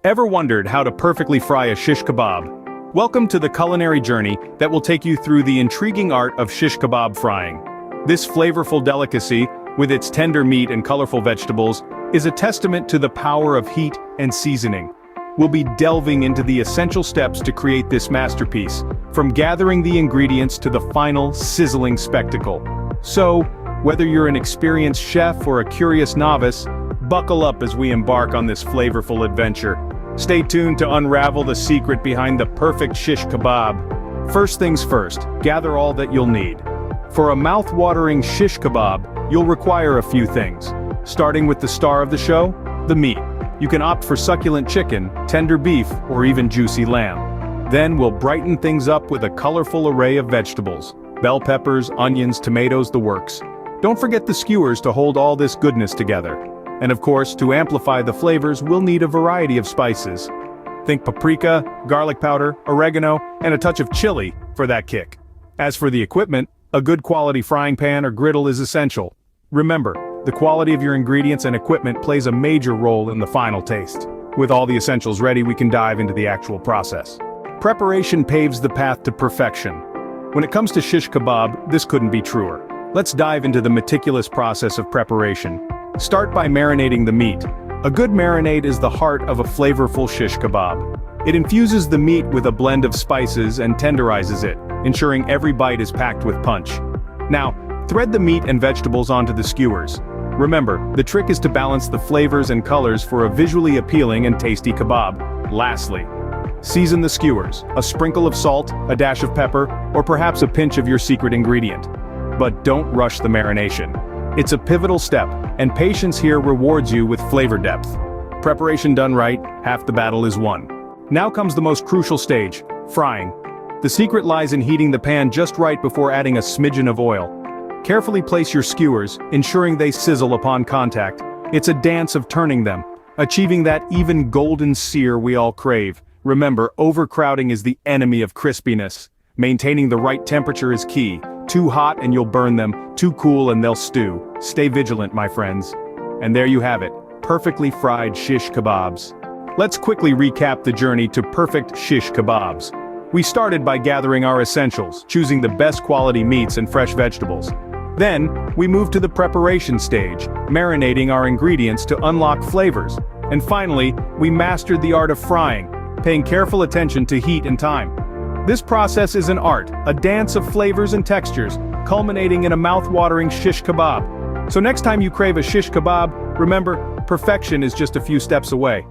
Ever wondered how to perfectly fry a shish kebab? Welcome to the culinary journey that will take you through the intriguing art of shish kebab frying. This flavorful delicacy, with its tender meat and colorful vegetables, is a testament to the power of heat and seasoning. We'll be delving into the essential steps to create this masterpiece, from gathering the ingredients to the final sizzling spectacle. So, whether you're an experienced chef or a curious novice, buckle up as we embark on this flavorful adventure. Stay tuned to unravel the secret behind the perfect shish kebab. First things first, gather all that you'll need. For a mouth-watering shish kebab, you'll require a few things. Starting with the star of the show, the meat. You can opt for succulent chicken, tender beef, or even juicy lamb. Then we'll brighten things up with a colorful array of vegetables. Bell peppers, onions, tomatoes, the works. Don't forget the skewers to hold all this goodness together. And of course, to amplify the flavors, we'll need a variety of spices. Think paprika, garlic powder, oregano, and a touch of chili for that kick. As for the equipment, a good quality frying pan or griddle is essential. Remember, the quality of your ingredients and equipment plays a major role in the final taste. With all the essentials ready, we can dive into the actual process. Preparation paves the path to perfection. When it comes to shish kebab, this couldn't be truer. Let's dive into the meticulous process of preparation. Start by marinating the meat. A good marinade is the heart of a flavorful shish kebab. It infuses the meat with a blend of spices and tenderizes it, ensuring every bite is packed with punch. Now, thread the meat and vegetables onto the skewers. Remember, the trick is to balance the flavors and colors for a visually appealing and tasty kebab. Lastly, season the skewers, a sprinkle of salt, a dash of pepper, or perhaps a pinch of your secret ingredient. But don't rush the marination. It's a pivotal step, and patience here rewards you with flavor depth. Preparation done right, half the battle is won. Now comes the most crucial stage, frying. The secret lies in heating the pan just right before adding a smidgen of oil. Carefully place your skewers, ensuring they sizzle upon contact. It's a dance of turning them, achieving that even golden sear we all crave. Remember, overcrowding is the enemy of crispiness. Maintaining the right temperature is key. Too hot and you'll burn them, too cool and they'll stew. Stay vigilant, my friends. And there you have it, perfectly fried shish kebabs. Let's quickly recap the journey to perfect shish kebabs. We started by gathering our essentials, choosing the best quality meats and fresh vegetables. Then, we moved to the preparation stage, marinating our ingredients to unlock flavors. And finally, we mastered the art of frying, paying careful attention to heat and time. This process is an art, a dance of flavors and textures, culminating in a mouth-watering shish kebab. So next time you crave a shish kebab, remember, perfection is just a few steps away.